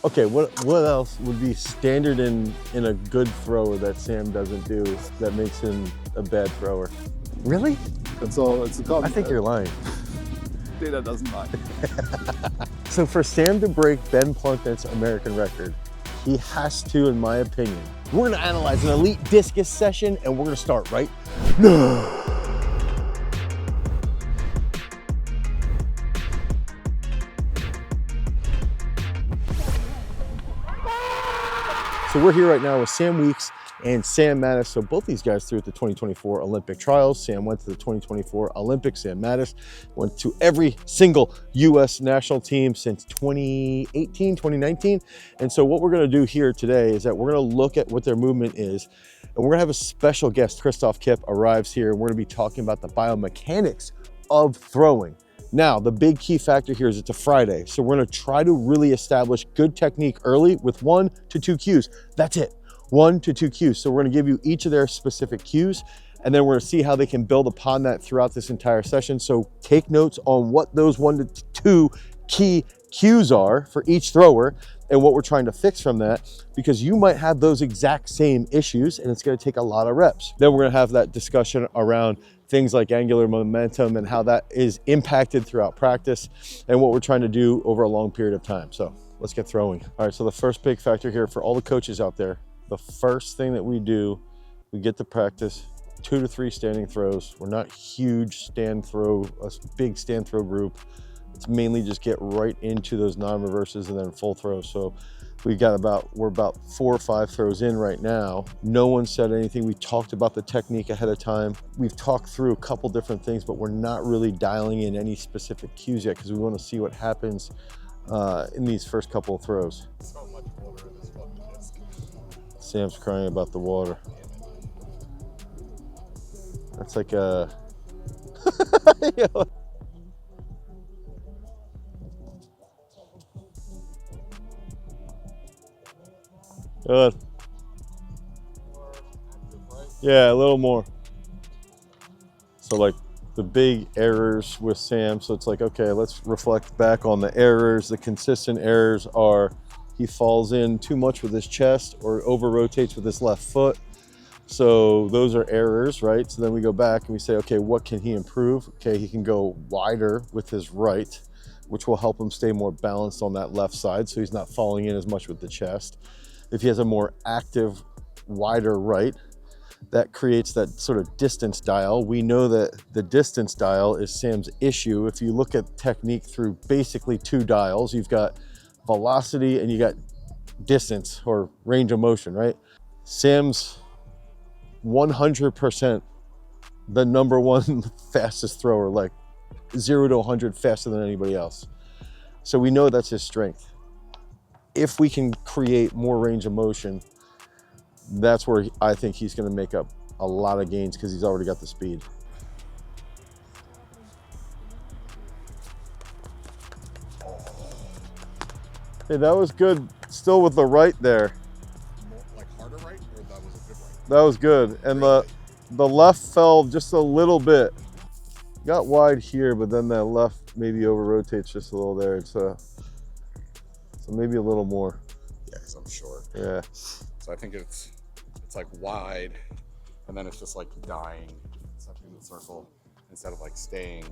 Okay, what else would be standard in a good thrower that Sam doesn't do that makes him a bad thrower? Really? That's all. It's a I think you're lying. Data doesn't lie. So for Sam to break Ben Plunkett's American record, he has to, in my opinion. We're gonna analyze an elite discus session and we're gonna start right now. So we're here right now with Sam Weeks and Sam Mattis. So both these guys threw at the 2024 Olympic trials. Sam went to the 2024 Olympics. Sam Mattis went to every single US national team since 2018, 2019. And so what we're gonna do here today is that we're gonna look at what their movement is. And we're gonna have a special guest, Kristof Kipp, arrives here. And we're gonna be talking about the biomechanics of throwing. Now, the big key factor here is it's a Friday. So we're gonna try to really establish good technique early with 1 to 2 cues. That's it, 1 to 2 cues. So we're gonna give you each of their specific cues, and then we're gonna see how they can build upon that throughout this entire session. So take notes on what those 1 to 2 key cues are for each thrower and what we're trying to fix from that, because you might have those exact same issues and it's gonna take a lot of reps. Then we're gonna have that discussion around things like angular momentum and how that is impacted throughout practice and what we're trying to do over a long period of time. So let's get throwing. All right, so the first big factor here for all the coaches out there, the first thing that we do, we get to practice 2 to 3 standing throws. We're not huge stand throw, a big stand throw group. It's mainly just get right into those non-reverses and then full throws. So we're about 4 or 5 throws in right now. No one said anything. We talked about the technique ahead of time. We've talked through a couple different things, but we're not really dialing in any specific cues yet because we want to see what happens in these first couple of throws. So much water in this fucking disc. Sam's crying about the water. That's like a... Good. Yeah, a little more. So like the big errors with Sam, so it's like, okay, let's reflect back on the errors. The consistent errors are he falls in too much with his chest or over rotates with his left foot. So those are errors, right? So then we go back and we say, okay, what can he improve? Okay, he can go wider with his right, which will help him stay more balanced on that left side so he's not falling in as much with the chest. If he has a more active, wider right, that creates that sort of distance dial. We know that the distance dial is Sam's issue. If you look at technique through basically 2 dials, you've got velocity and you got distance or range of motion, right? Sam's 100% the #1 fastest thrower, like 0 to 100 faster than anybody else. So we know that's his strength. If we can create more range of motion, that's where I think he's going to make up a lot of gains because he's already got the speed. Hey, that was good. Still with the right there. Like harder right, or that was a good right? That was good. And the left fell just a little bit. Got wide here, but then that left maybe over rotates just a little there. It's so maybe a little more. Yeah, because I'm short. Yeah. So I think it's like wide, and then it's just like dying, sucking in the circle, instead of like staying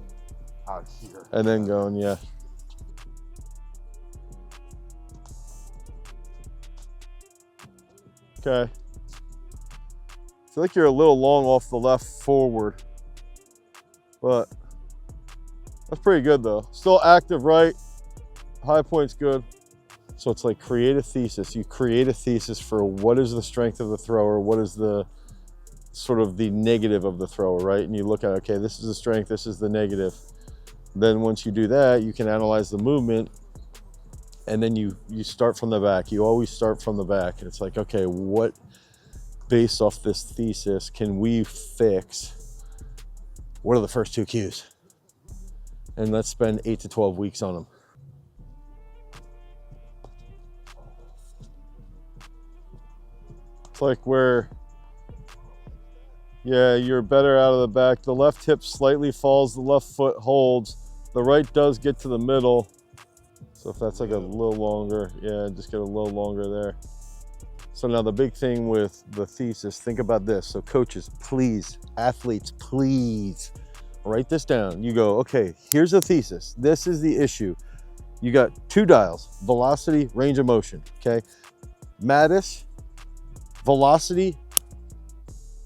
out here. And then going, yeah. Okay. I feel like you're a little long off the left forward, but that's pretty good though. Still active right, high point's good. So it's like create a thesis. You create a thesis for what is the strength of the thrower, what is the sort of the negative of the thrower, right? And you look at, okay, this is the strength, this is the negative. Then once you do that, you can analyze the movement, and then you start from the back. You always start from the back. And it's like, okay, what, based off this thesis, can we fix? What are the first 2 cues? And let's spend 8 to 12 weeks on them. Like where, yeah, you're better out of the back. The left hip slightly falls, the left foot holds. The right does get to the middle. So if that's like a little longer, yeah, just get a little longer there. So now the big thing with the thesis, think about this. So coaches, please, athletes, please write this down. You go, okay, here's the thesis. This is the issue. You got two dials, velocity, range of motion, okay? Mattis, velocity,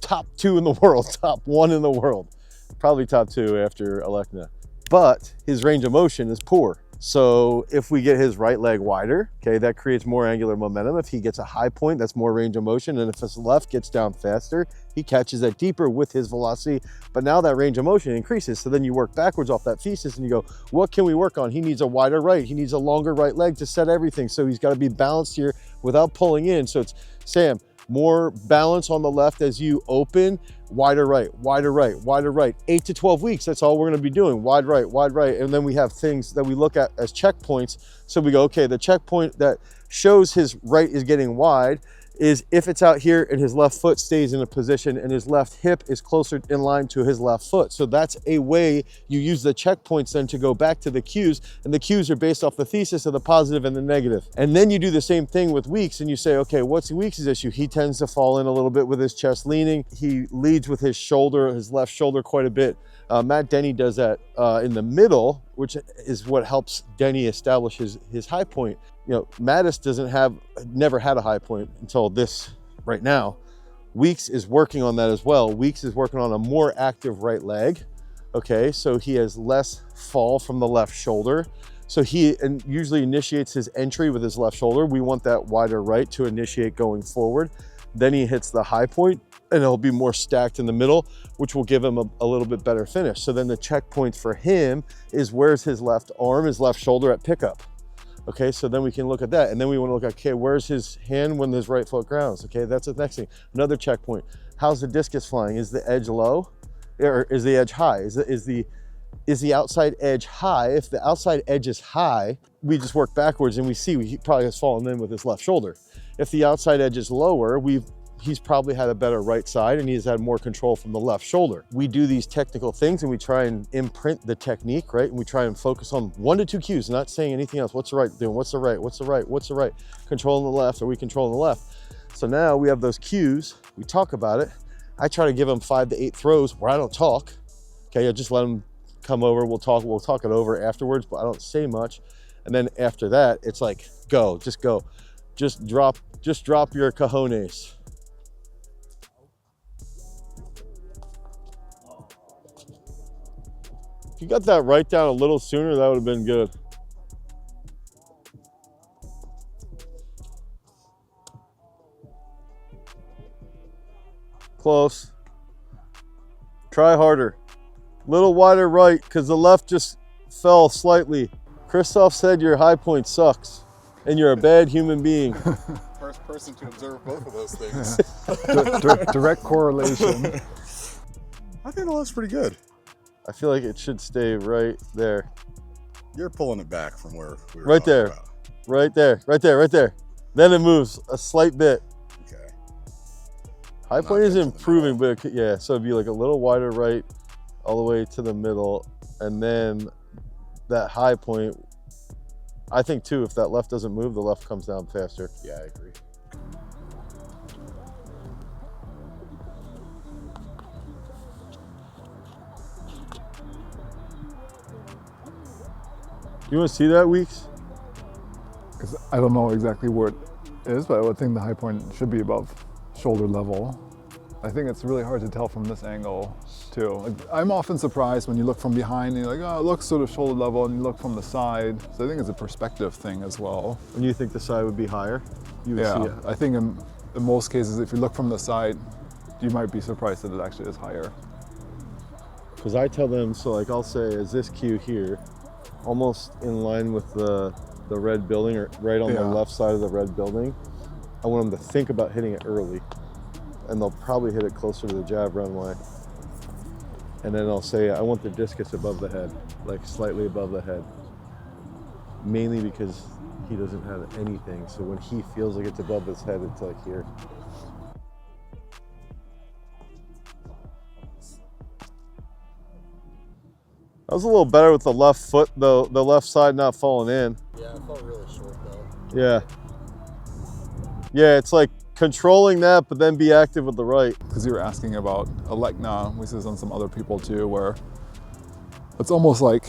top 2 in the world, top 1 in the world. Probably top 2 after Alekna. But his range of motion is poor. So if we get his right leg wider, okay, that creates more angular momentum. If he gets a high point, that's more range of motion. And if his left gets down faster, he catches that deeper with his velocity. But now that range of motion increases. So then you work backwards off that thesis and you go, what can we work on? He needs a wider right. He needs a longer right leg to set everything. So he's got to be balanced here without pulling in. So it's, Sam, more balance on the left as you open, wider right, wider right, wider right. 8 to 12 weeks, that's all we're gonna be doing, wide right, wide right. And then we have things that we look at as checkpoints. So we go, okay, the checkpoint that shows his right is getting wide is if it's out here and his left foot stays in a position and his left hip is closer in line to his left foot. So that's a way you use the checkpoints then to go back to the cues, and the cues are based off the thesis of the positive and the negative. And then you do the same thing with Weeks and you say, okay, what's Weeks' issue? He tends to fall in a little bit with his chest leaning. He leads with his shoulder, his left shoulder quite a bit. Matt Denny does that in the middle, which is what helps Denny establish his high point. You know, Mattis never had a high point until this right now. Weeks is working on that as well. Weeks is working on a more active right leg. Okay, so he has less fall from the left shoulder. So he usually initiates his entry with his left shoulder. We want that wider right to initiate going forward. Then he hits the high point and it'll be more stacked in the middle, which will give him a little bit better finish. So then the checkpoint for him is where's his left arm, his left shoulder at pickup. Okay, so then we can look at that. And then we want to look at, okay, where's his hand when his right foot grounds? Okay, that's the next thing. Another checkpoint. How's the discus flying? Is the edge low or is the edge high? Is the outside edge high? If the outside edge is high, we just work backwards and we see he probably has fallen in with his left shoulder. If the outside edge is lower, he's probably had a better right side and he's had more control from the left shoulder. We do these technical things and we try and imprint the technique, right? And we try and focus on 1 to 2 cues, not saying anything else. What's the right doing? What's the right? What's the right? What's the right? Controlling the left, are we controlling the left? So now we have those cues, we talk about it. I try to give them 5 to 8 throws where I don't talk. Okay, I just let them come over, we'll talk it over afterwards, but I don't say much. And then after that, it's like, go. Just drop your cojones. If you got that right down a little sooner, that would have been good. Close. Try harder. Little wider right, because the left just fell slightly. Kristof said your high point sucks, and you're a bad human being. First person to observe both of those things. Direct correlation. I think the left's pretty good. I feel like it should stay right there. You're pulling it back from where we were Right there. about. Right there, right there, right there. Then it moves a slight bit. Okay. High Not point is getting to the improving, but yeah, so it'd be like a little wider right all the way to the middle. And then that high point, I think too, if that left doesn't move, the left comes down faster. Yeah, I agree. You want to see that, Weeks? Because I don't know exactly where it is, but I would think the high point should be above shoulder level. I think it's really hard to tell from this angle too. Like, I'm often surprised when you look from behind and you're like, oh, it looks sort of shoulder level, and you look from the side. So I think it's a perspective thing as well. And you think the side would be higher? You would see Yeah, it. I think in most cases, if you look from the side, you might be surprised that it actually is higher. Because I tell them, so like I'll say, is this cue here, almost in line with the red building, or right on the left side of the red building. I want them to think about hitting it early, and they'll probably hit it closer to the jab runway. And then I'll say, I want the discus above the head, like slightly above the head. Mainly because he doesn't have anything, so when he feels like it's above his head, it's like here. That was a little better with the left foot, though, the left side not falling in. Yeah, it felt really short though. Yeah. Yeah, it's like controlling that, but then be active with the right. Because you were asking about Elecna, we see this on some other people too, where it's almost like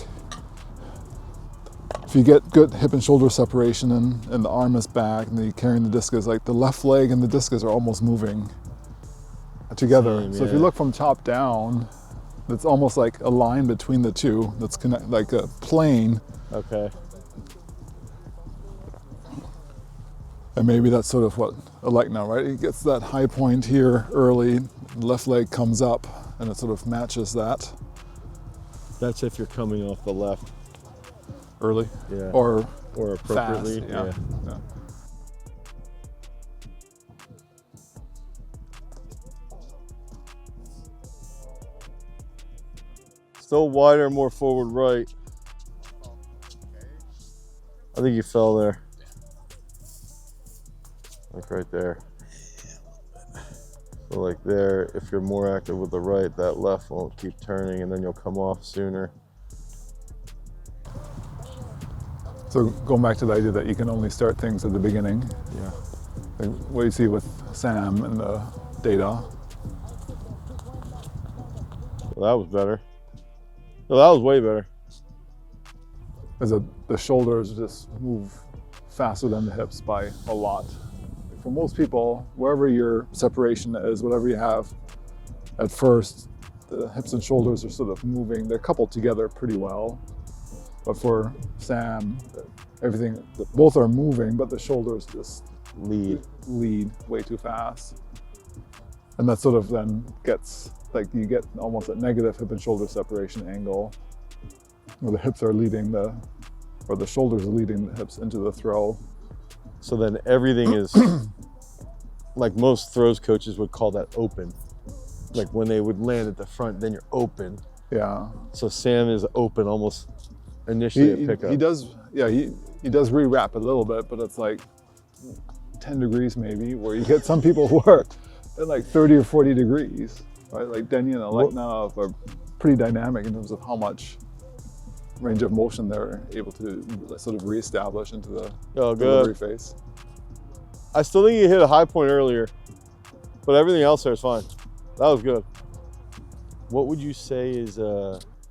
if you get good hip and shoulder separation and the arm is back and then you're carrying the discus, like the left leg and the discus are almost moving together. Same, so if yeah. you look from top down, it's almost like a line between the two that's like a plane. Okay. And maybe that's sort of what Elecna, right? It gets that high point here early, left leg comes up, and it sort of matches that. That's if you're coming off the left. Early? Yeah. Or appropriately. fast, yeah. Still wider, more forward right. I think you fell there. Like right there. So like there, if you're more active with the right, that left won't keep turning and then you'll come off sooner. So going back to the idea that you can only start things at the beginning. Yeah. Like what you see with Sam and the data. Well, that was better. No, that was way better. Is that the shoulders just move faster than the hips by a lot. For most people, wherever your separation is, whatever you have, at first, the hips and shoulders are sort of moving. They're coupled together pretty well. But for Sam, everything, both are moving, but the shoulders just lead way too fast. And that sort of then gets, like you get almost a negative hip and shoulder separation angle, where the hips are leading or the shoulders are leading the hips into the throw. So then everything is, like most throws coaches would call that open. Like when they would land at the front, then you're open. Yeah. So Sam is open almost initially at pickup. He does, yeah, he does re-wrap a little bit, but it's like 10 degrees maybe, where you get some people who are at like 30 or 40 degrees, right? Like Denny and Elecna are pretty dynamic in terms of how much range of motion they're able to sort of reestablish into the delivery phase. I still think you hit a high point earlier, but everything else there is fine. That was good. What would you say is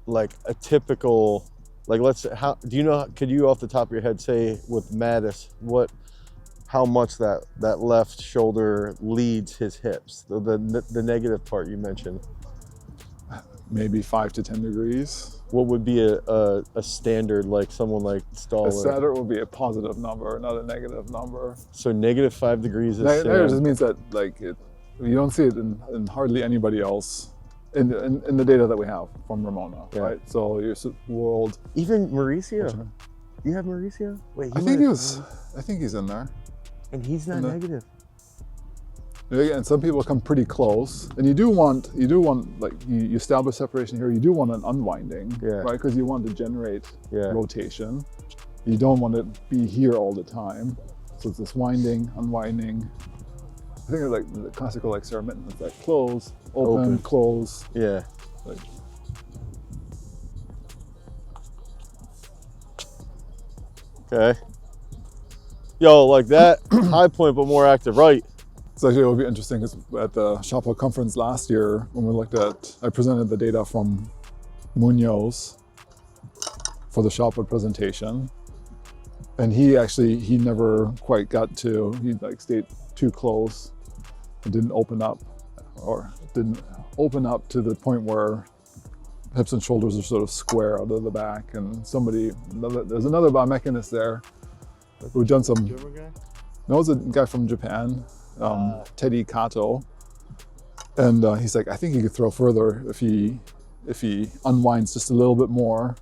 like a typical, like let's say, could you off the top of your head say with Mattis, how much that left shoulder leads his hips, the negative part you mentioned? Maybe 5 to 10 degrees. What would be a standard, like someone like Stoller? A standard would be a positive number, not a negative number. So negative 5 degrees is negative just means that like you don't see it in hardly anybody else in the data that we have from Ramona, right? So your world. Even Mauricio. You have Mauricio? Wait, I think he's in there. And he's not negative. And some people come pretty close, and you do want like you establish separation here. You do want an unwinding, right? Because you want to generate rotation. You don't want to be here all the time. So it's this winding, unwinding. I think it's like the classical like Sarah Mitten. It's like close, open, close. Yeah. Like, okay. Yo, like that high point, but more active, right? So actually, it would be interesting because at the Shopwell conference last year, when we looked at, I presented the data from Munoz for the Shopwell presentation, and he never quite got to. He like stayed too close and didn't open up to the point where hips and shoulders are sort of square out of the back. And there's another biomechanist there who done some. German guy? No, it's a guy from Japan. Teddy Kato, and he's like, I think he could throw further if he unwinds just a little bit more,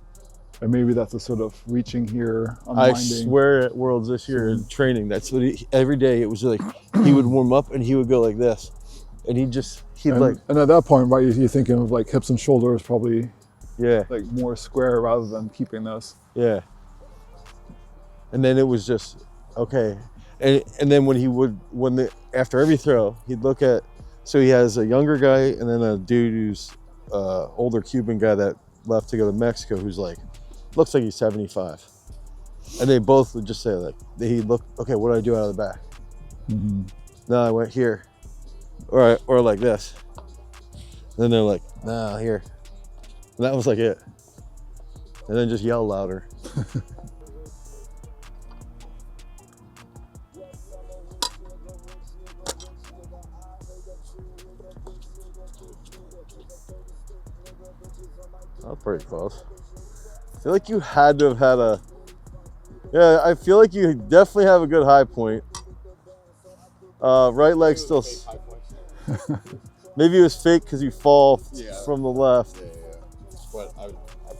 and maybe that's a sort of reaching here, unwinding. I swear at Worlds this year in training, that's what every day it was like he would warm up and he would go like this, and and at that point, right, you're thinking of like hips and shoulders probably, yeah, like more square rather than keeping this. Yeah. And then it was just okay. And then after every throw, he'd look at, so he has a younger guy and then a dude who's older Cuban guy that left to go to Mexico who's like, looks like he's 75. And they both would just say like, he'd look, okay, what do I do out of the back? No, I went here, or like this. Then they're like, no, here. And that was like it. And then just yell louder. That's pretty close. I feel like you had to have had a, yeah, I feel like you definitely have a good high point. Right leg still, maybe it was fake because you fall from the left. Yeah. But I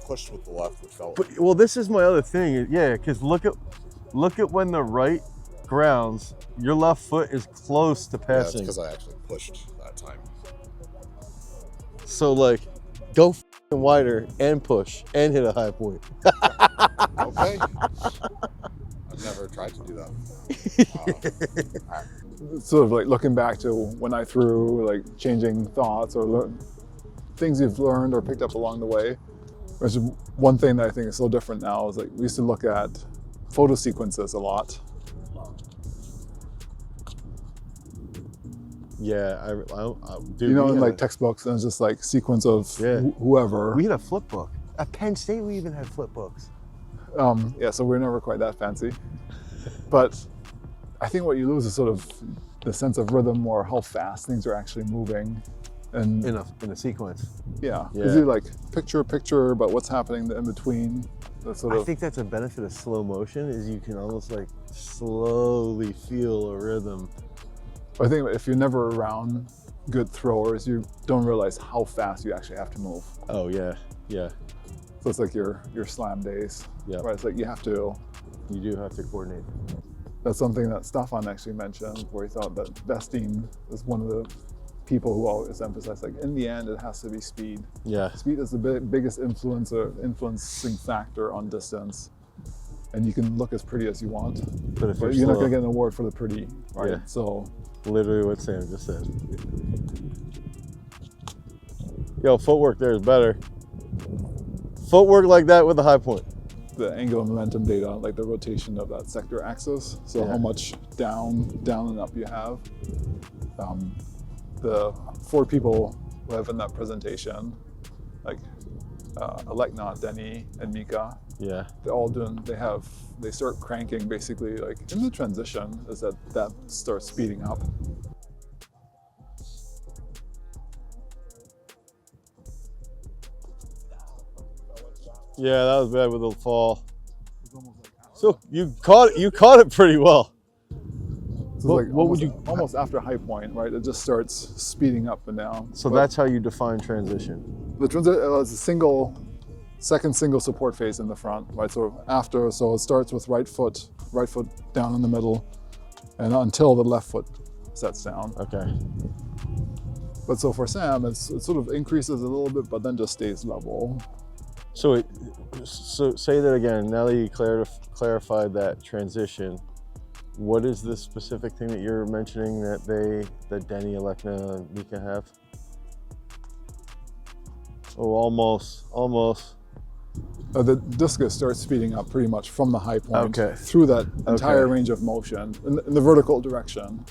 pushed with the left, which felt. But, well, this is my other thing. Yeah, because look at when the right grounds, your left foot is close to Yeah, passing. because I actually pushed that time. So like, go f***ing wider and push and hit a high point. Okay. I've never tried to do that. Sort of like looking back to when I threw, like changing thoughts or things you've learned or picked up along the way. Which is one thing that I think is so different now is like we used to look at photo sequences a lot. Yeah, I do. You know, in like textbooks, and it's just like sequence of whoever. We had a flip book. At Penn State, we even had flip books. Yeah, so we're never quite that fancy. But I think what you lose is sort of the sense of rhythm or how fast things are actually moving. And In a sequence. yeah, because you like picture, but what's happening in between. That sort I of, think that's a benefit of slow motion is you can almost like slowly feel a rhythm. I think if you're never around good throwers, you don't realize how fast you actually have to move. Oh yeah. So it's like your slam days. Yeah. Right. It's like you do have to coordinate. That's something that Stefan actually mentioned, where he thought that Vestine is one of the people who always emphasize, like, in the end, it has to be speed. Yeah. Speed is the biggest influencing factor on distance. And you can look as pretty as you want, But but you're not going to get an award for the pretty, right? Yeah. So, Literally what Sam just said. Yo, footwork there is better. Footwork like that with a high point. the angular momentum data, like the rotation of that sector axis, so how much down and up you have. The 4 people who have in that presentation, like Alekna, Denny, and Mika, they're all doing, they start cranking basically, like in the transition, is that starts speeding up. Yeah, that was bad with the fall. So you caught it pretty well. So what would you almost after high point, right? It just starts speeding up and down. So that's how you define transition. The transition is a second single support phase in the front, right? So it starts with right foot down in the middle, and until the left foot sets down. Okay. But so for Sam, it sort of increases a little bit, but then just stays level. So say that again. Now that you clarified that transition, what is the specific thing that you're mentioning that Denny, Alekna, and Mika have? Oh, almost. The discus starts speeding up pretty much from the high point through that entire range of motion in the vertical direction.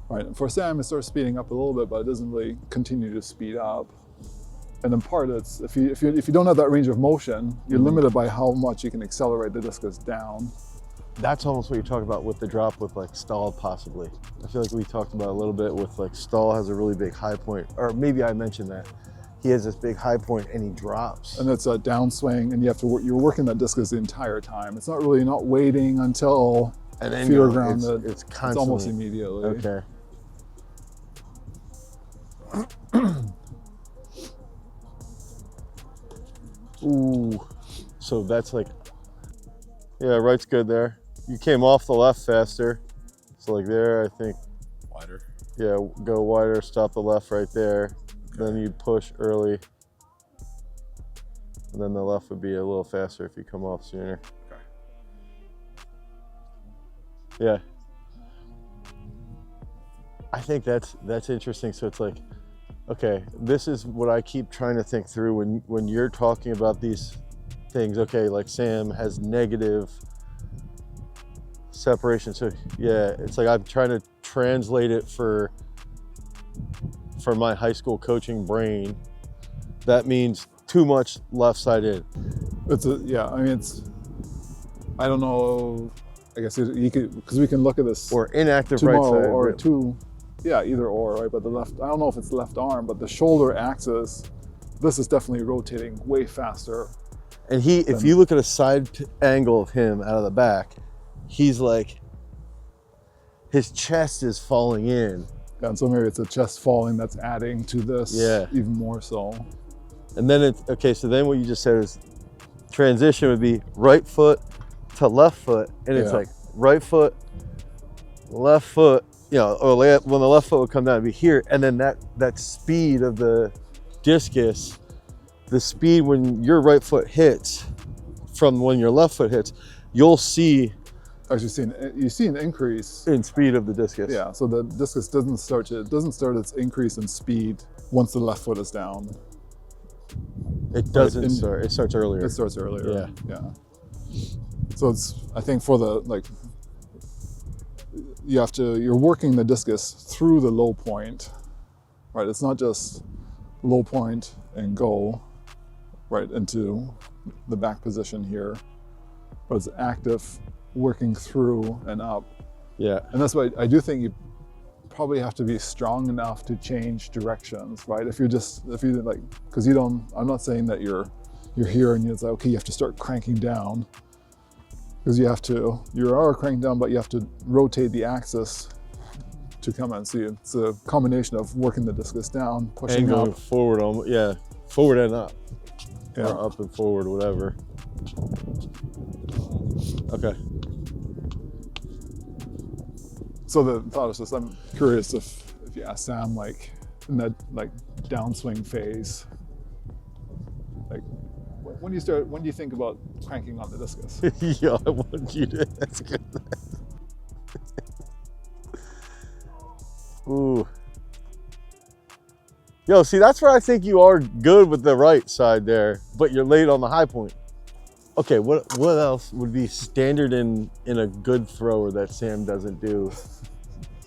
Right. And for Sam, it starts speeding up a little bit, but it doesn't really continue to speed up. And in part, it's if you don't have that range of motion, you're limited by how much you can accelerate the discus down. That's almost what you talk about with the drop with like Stahl possibly. I feel like we talked about a little bit with like Stahl has a really big high point, or maybe I mentioned that. He has this big high point and he drops. And it's a downswing, and you're working that discus the entire time. It's not waiting until feet are grounded. It's constantly. It's almost immediately. Okay. Ooh, so that's like, yeah, right's good there. You came off the left faster. So like there, I think. Wider. Yeah, go wider, stop the left right there. Okay. Then you push early. And then the left would be a little faster if you come off sooner. Okay. Yeah. I think that's interesting. So it's like, okay, this is what I keep trying to think through when you're talking about these things. Okay, like Sam has negative separation. So yeah, it's like I'm trying to translate it for my high school coaching brain. That means too much left side in. Yeah, I mean, I don't know, I guess you could, because we can look at this Or inactive right tomorrow, side. or two, yeah, either or, right? But the left, I don't know if it's left arm, but the shoulder axis, this is definitely rotating way faster. And if you look at a side angle of him out of the back, he's like, his chest is falling in. Yeah, and so maybe it's a chest falling that's adding to this even more so. And then okay, so then what you just said is transition would be right foot to left foot. And it's like right foot, left foot, you know, or when the left foot would come down, it'd be here. And then that speed of the discus, the speed when your right foot hits from when your left foot hits, you'll see. Actually, you see an increase in speed of the discus. Yeah, so the discus doesn't start its increase in speed once the left foot is down. It doesn't start. It starts earlier. It starts earlier. Yeah. Yeah. So it's, I think for the, like, you're working the discus through the low point, right? It's not just low point and go right into the back position here, but it's active working through and up. Yeah. And that's why I do think you probably have to be strong enough to change directions, right? If you like, because I'm not saying that you're here and it's like, okay, you have to start cranking down, because you are cranking down, but you have to rotate the axis to come in. So it's a combination of working the discus down, pushing and going up. forward, forward and up. Yeah. Or up and forward, whatever. Okay. So the thought is just, I'm curious if you ask Sam, like in that like downswing phase, like when do you think about cranking on the discus? Yeah, I want you to ask him that. Ooh. Yo, see, that's where I think you are good with the right side there, but you're late on the high point. Okay, what else would be standard in a good thrower that Sam doesn't do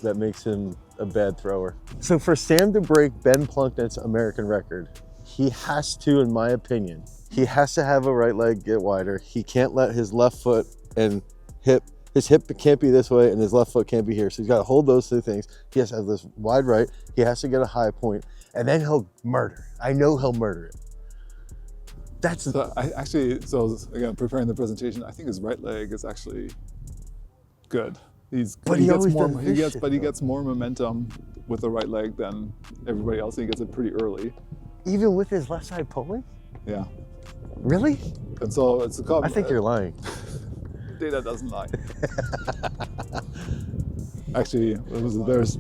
that makes him a bad thrower? So for Sam to break Ben Plunkett's American record, he has to, in my opinion, he has to have a right leg get wider. He can't let his left foot and his hip can't be this way and his left foot can't be here. So he's got to hold those two things. He has to have this wide right. He has to get a high point, and then he'll murder. I know he'll murder it. So again, preparing the presentation, I think his right leg is actually good. He gets more momentum with the right leg than everybody else. He gets it pretty early. Even with his left side pulling? Yeah. Really? And so it's a I think you're lying. Data doesn't lie. Actually, there's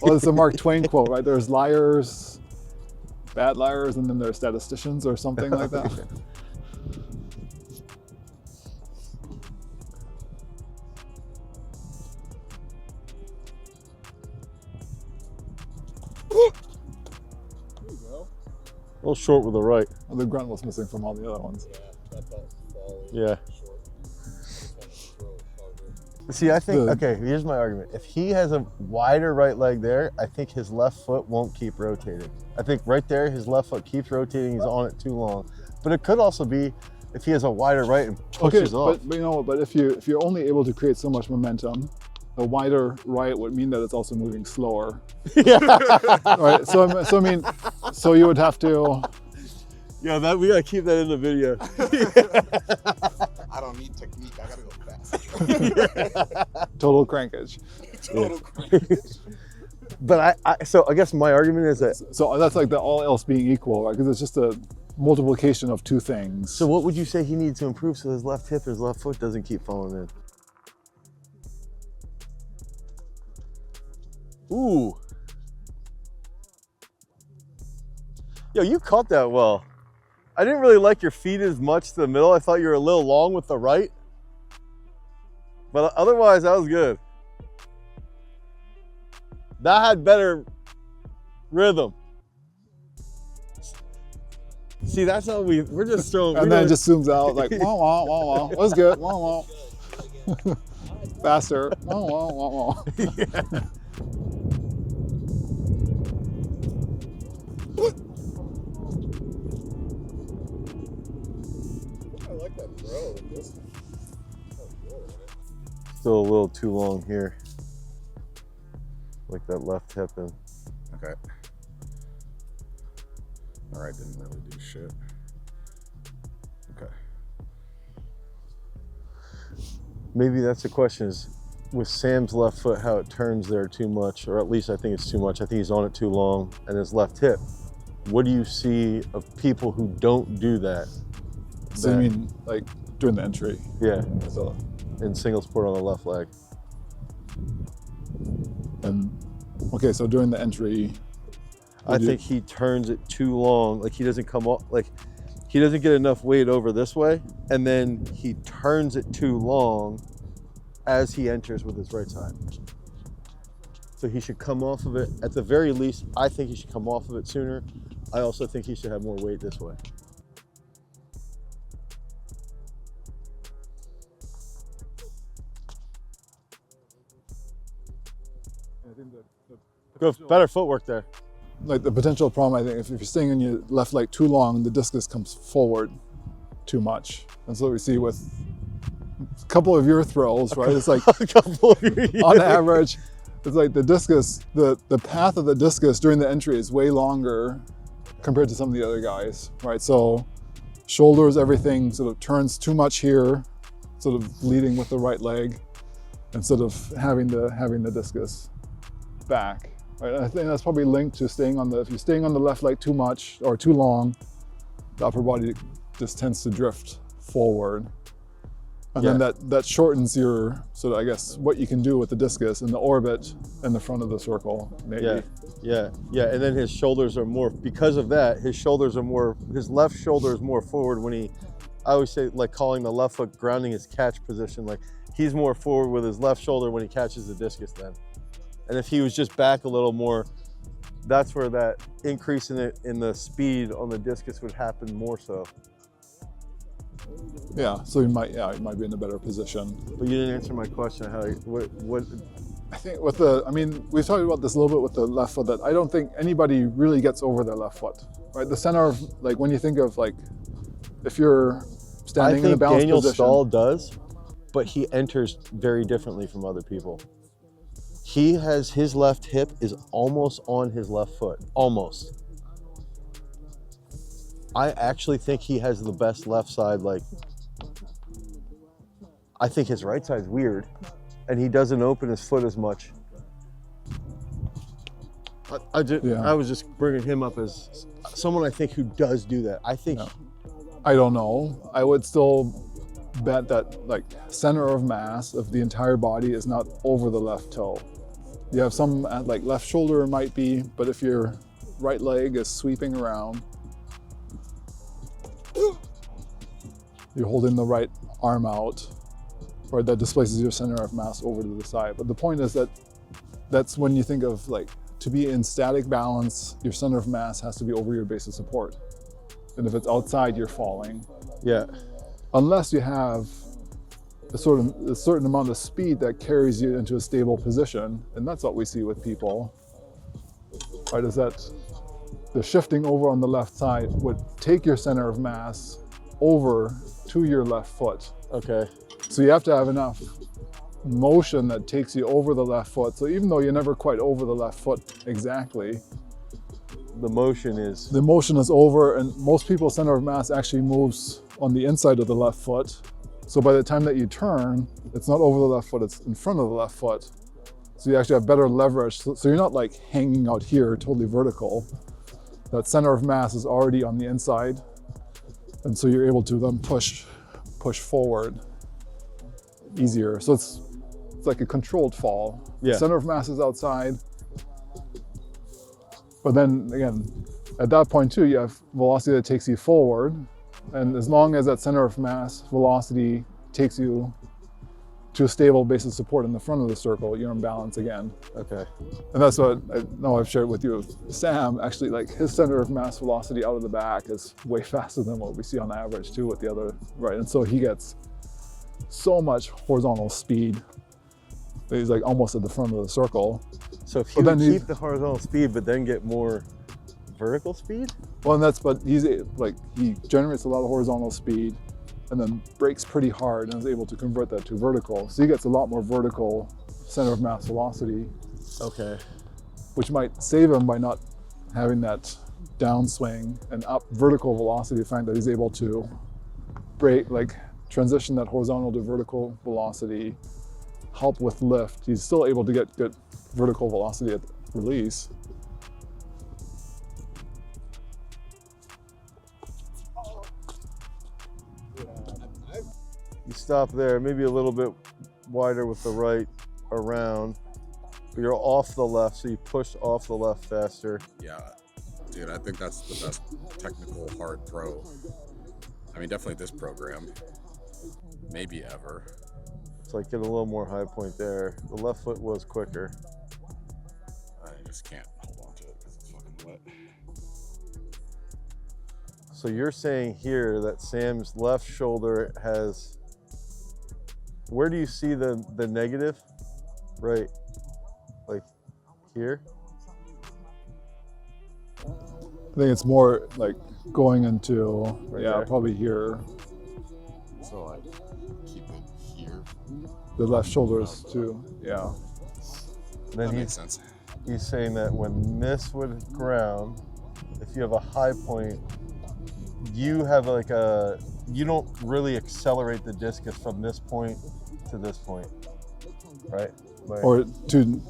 well, it's a Mark Twain quote, right? There's liars, bad liars, and then there's statisticians or something like that. A little short with the right. Well, the grunt was missing from all the other ones. Yeah. See, I think, okay, here's my argument. If he has a wider right leg there, I think his left foot won't keep rotating. I think right there, his left foot keeps rotating, he's on it too long. But it could also be if he has a wider right and pushes off. But if you're only able to create so much momentum, a wider right would mean that it's also moving slower. Yeah. Right. So you would have to. Yeah, we gotta keep that in the video. I don't need technique. I gotta go fast. Total crankage. Total crankage. But so I guess my argument is that. So that's like the all else being equal, right? Because it's just a multiplication of two things. So what would you say he needs to improve so his left hip, his left foot doesn't keep falling in? Ooh. Yo, you caught that well. I didn't really like your feet as much to the middle. I thought you were a little long with the right. But otherwise, that was good. That had better rhythm. See, that's how we're just throwing. And then it just zooms out like, wah, wah, wah, wah. That's good, wah, wah. Faster. Oh. Yeah. I like that throw. Still a little too long here. Like that left hip in. Okay. All right, didn't really do shit. Okay. Maybe that's the question, is with Sam's left foot, how it turns there too much, or at least I think it's too much. I think he's on it too long, and his left hip. What do you see of people who don't do that? So you mean like during the entry? Yeah, So, in single sport on the left leg. and okay, so during the entry, I think he turns it too long. Like he doesn't come off, like he doesn't get enough weight over this way, and then he turns it too long as he enters with his right side. So he should come off of it. At the very least, I think he should come off of it sooner. I also think he should have more weight this way. I think Go, better footwork there. like the potential problem, I think, if you're staying on your left leg too long, the discus comes forward too much. And so what we see with a couple of your throws, right? It's like A couple of your on average, it's like the discus, the path of the discus during the entry is way longer compared to some of the other guys, right? So shoulders, everything sort of turns too much here, sort of leading with the right leg, instead of having the discus back. Right? And I think that's probably linked to staying on the, if you're staying on the left leg too much or too long, the upper body just tends to drift forward. And then that shortens your, sort of, I guess, what you can do with the discus in the orbit and the front of the circle, maybe. Yeah. And then his shoulders are more, because of that, his left shoulder is more forward when he, I always say, like calling the left foot grounding his catch position, like he's more forward with his left shoulder when he catches the discus then. And if he was just back a little more, that's where that increase in the speed on the discus would happen more so. Yeah, so he might be in a better position. But you didn't answer my question. What? I think with the, I mean, we've talked about this a little bit with the left foot, that I don't think anybody really gets over their left foot, right? The center of, like, when you think of, like, if you're standing in a balanced Daniel position. Stahl does, but he enters very differently from other people. He has, his left hip is almost on his left foot, almost. I actually think he has the best left side. Like, I think his right side's weird, and he doesn't open his foot as much. I was just bringing him up as someone I think who does do that. I think. I don't know. I would still bet that, like, center of mass of the entire body is not over the left toe. You have some, like, left shoulder might be, but if your right leg is sweeping around, you're holding the right arm out, or that displaces your center of mass over to the side. But the point is that that's when you think of, like, to be in static balance, your center of mass has to be over your base of support. And if it's outside, you're falling. Yeah. Unless you have a certain amount of speed that carries you into a stable position, and that's what we see with people, right? Is that the shifting over on the left side would take your center of mass over to your left foot. Okay. So you have to have enough motion that takes you over the left foot. So even though you're never quite over the left foot exactly, The motion is over, and most people's center of mass actually moves on the inside of the left foot. So by the time that you turn, it's not over the left foot, it's in front of the left foot. So you actually have better leverage. So you're not, like, hanging out here totally vertical. That center of mass is already on the inside. And so you're able to then push forward easier. So it's like a controlled fall. Yeah. Center of mass is outside. But then again, at that point too, you have velocity that takes you forward. And as long as that center of mass velocity takes you to a stable base of support in the front of the circle, you're in balance again. okay. And that's what I know I've shared with you. Sam, actually, like, his center of mass velocity out of the back is way faster than what we see on average too with the other, right? And so he gets so much horizontal speed. He's like almost at the front of the circle. So if he would keep the horizontal speed, but then get more vertical speed? Well, and but he's like, he generates a lot of horizontal speed and then brakes pretty hard and is able to convert that to vertical. So he gets a lot more vertical center of mass velocity. Okay. Which might save him by not having that downswing and up vertical velocity, the fact that he's able to transition that horizontal to vertical velocity, help with lift. He's still able to get good vertical velocity at release. You stop there, maybe a little bit wider with the right around. But you're off the left, so you push off the left faster. Yeah, dude, I think that's the best technical hard throw. I mean, definitely this program, maybe ever. It's like get a little more high point there. The left foot was quicker. I just can't hold on to it because it's fucking wet. So you're saying here that Sam's left shoulder has, where do you see the negative? Right, like here? I think it's more like going into, Right yeah, there? probably here. So like, keep it here. The left shoulders too, yeah. Then That makes sense. he's saying that when this would ground, if you have a high point, you have like you don't really accelerate the discus from this point to this point, right? Like, Or to,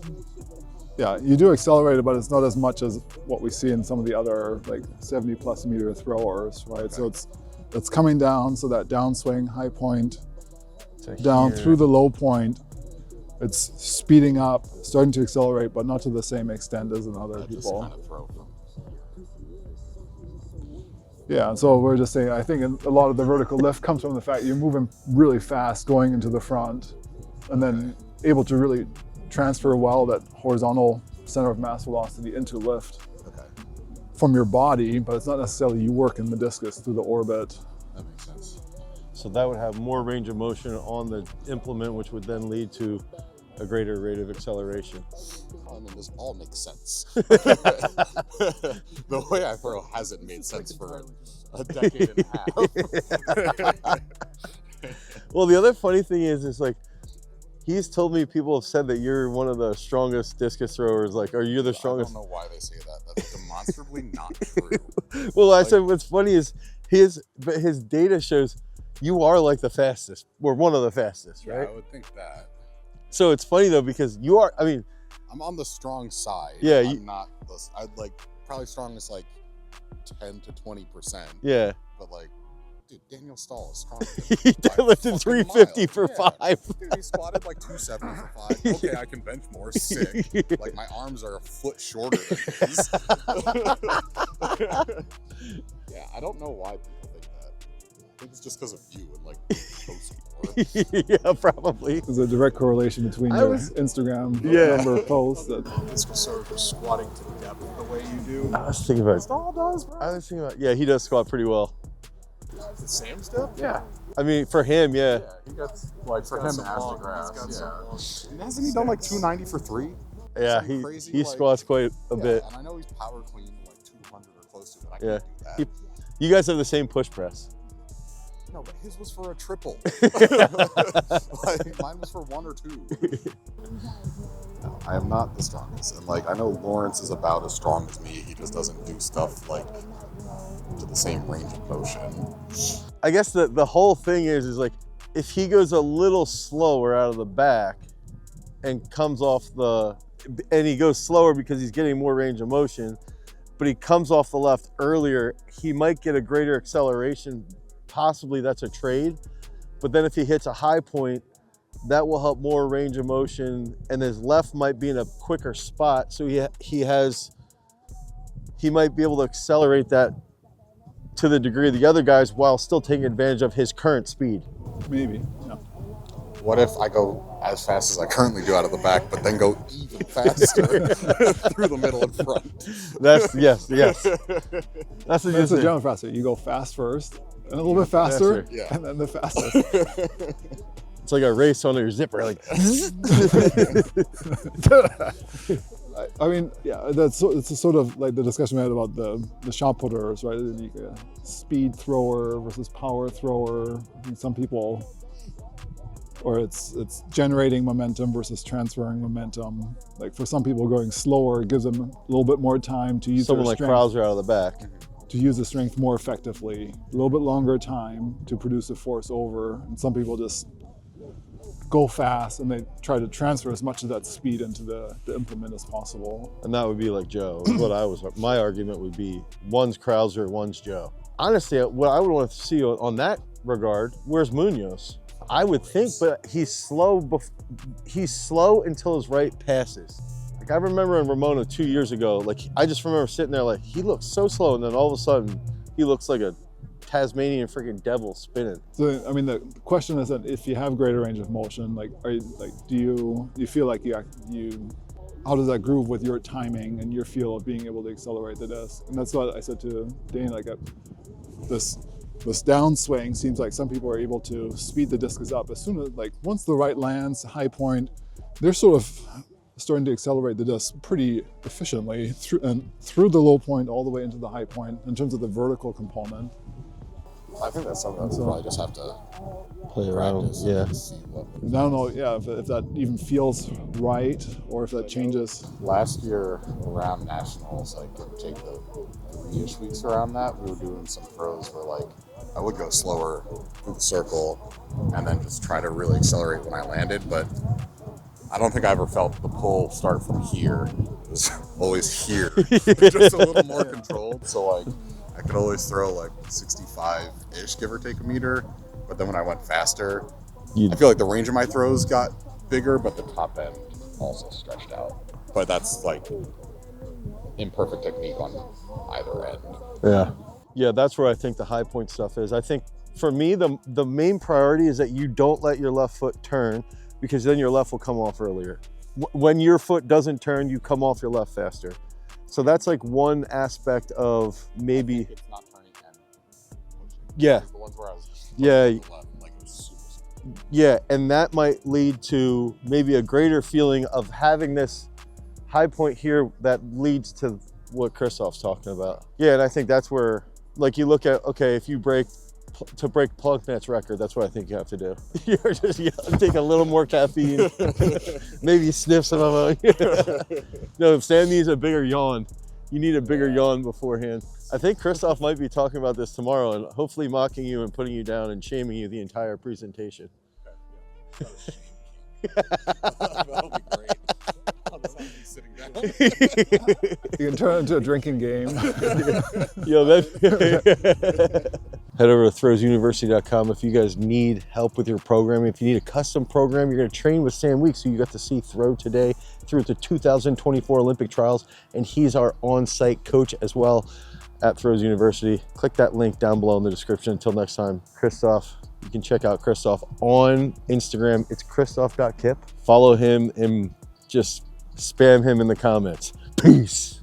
yeah, you do accelerate it, but it's not as much as what we see in some of the other like 70 plus meter throwers, right? Okay. So it's coming down, so that downswing, high point, to down here. through the low point. It's speeding up, starting to accelerate, but not to the same extent as in other I just people. kind of throw from Yeah, so we're just saying, I think a lot of the vertical lift comes from the fact you're moving really fast going into the front and then able to really transfer well that horizontal center of mass velocity into lift Okay, from your body, but it's not necessarily you work in the discus through the orbit. that makes sense. So that would have more range of motion on the implement, which would then lead to a greater rate of acceleration. I mean, this all makes sense. The way I throw hasn't made sense for a decade and a half. Well, the other funny thing is like, he's told me people have said that you're one of the strongest discus throwers. Like, are you the I strongest? don't know why they say that. That's demonstrably not true. Well, I Like- said what's funny is his data shows you are like the fastest, or one of the fastest, Yeah, right? I would think that. So it's funny though, because you are, I mean, I'm on the strong side. Yeah, I'm not. I'd like probably strongest like 10 to 20%. yeah. But like, dude, Daniel Stahl is strong. He lifted 350 for 5. Dude, he squatted like 270 for 5. Okay, I can bench more. Sick. Like my arms are a foot shorter than his. Yeah, I don't know why people think that. I think it's just because of you and like post more. Yeah, probably. There's a direct correlation between I your was- Instagram Yeah. number of posts. That, So for squatting to depth the way you do. I was thinking about, Stahl does, bro. I was thinking about, yeah, he does squat pretty well. Sam's depth? Yeah. I mean, for him, yeah. Yeah, he got like for got him some as the long- grass. he's got some And hasn't he done like 290 for 3? Yeah, Something crazy, he like- squats quite a bit. And I know he's power clean like 200 or close to it. I Yeah. can't do that. He- You guys have the same push press. No, but his was for a triple. Like, mine was for 1 or 2. No, I am not the strongest. And like I know Lawrence is about as strong as me. He just doesn't do stuff like to the same range of motion. I guess the whole thing is like, if he goes a little slower out of the back and comes off and he goes slower because he's getting more range of motion, but he comes off the left earlier, he might get a greater acceleration. Possibly that's a trade. But then if he hits a high point, that will help more range of motion, and his left might be in a quicker spot. So he might be able to accelerate that to the degree of the other guys while still taking advantage of his current speed. maybe. Yeah. What if I go as fast as I currently do out of the back, but then go even faster through the middle and front? That's yes. That's what That's you're the saying. general faster. You go fast first, and a little bit faster, Yeah. and then the fastest. It's like a race on your zipper, like. I mean, yeah, it's a sort of like the discussion we had about the shot putters, right? Speed thrower versus power thrower. I think some people, or it's generating momentum versus transferring momentum. Like for some people, going slower gives them a little bit more time to use Someone their like strength, Krauser out of the back. to use the strength more effectively. A little bit longer time to produce the force over, and some people just go fast and they try to transfer as much of that speed into the implement as possible. And that would be like Joe. My argument would be one's Krauser, one's Joe. Honestly, what I would want to see on that regard, where's Munoz? I would think, but he's slow. He's slow until his right passes. Like I remember in Ramona 2 years ago, like I just remember sitting there like he looks so slow, and then all of a sudden he looks like a Tasmanian freaking devil spinning. So I mean, the question is that if you have greater range of motion, like, do you feel like you how does that groove with your timing and your feel of being able to accelerate the disc? And that's what I said to Dane. Like this downswing seems like some people are able to speed the discus up as soon as once the right lands, high point, they're sort of starting to accelerate the disc pretty efficiently through the low point all the way into the high point in terms of the vertical component. I think that's something that we probably just have to Play around, practice yeah. and see what. I don't know, yeah, if that even feels right or if that changes. Last year around nationals, like give or take the 3-ish weeks around that, we were doing some throws where like I would go slower through the circle and then just try to really accelerate when I landed, but I don't think I ever felt the pull start from here. It was always here, just a little more controlled. So like I could always throw like 65-ish, give or take a meter. But then when I went faster, I feel like the range of my throws got bigger, but the top end also stretched out. But that's like imperfect technique on either end. Yeah, that's where I think the high point stuff is. I think for me, the main priority is that you don't let your left foot turn, because then your left will come off earlier. When your foot doesn't turn, you come off your left faster. So that's like one aspect of maybe. It's not turning and pushing. Yeah. The ones where I was just Yeah. to the left, like it was super. Yeah, and that might lead to maybe a greater feeling of having this high point here that leads to what Kristof's talking about. Yeah, and I think that's where, like, you look at, okay, if you break Plunkett's record, that's what I think you have to do. You take a little more caffeine, maybe sniff some of it. No, if Sam needs a bigger yawn, you need a bigger yawn beforehand. I think Kristof might be talking about this tomorrow and hopefully mocking you and putting you down and shaming you the entire presentation. That'll be great. I'll just be sitting down. You can turn it into a drinking game. Head over to ThrowsUniversity.com if you guys need help with your programming. If you need a custom program, you're going to train with Sam Weeks, who you got to see throw today through the 2024 Olympic trials, and he's our on-site coach as well at Throws University. Click that link down below in the description. Until next time, Kristof. You can check out Kristof on Instagram. It's kristof.kipp. Follow him and just spam him in the comments. Peace.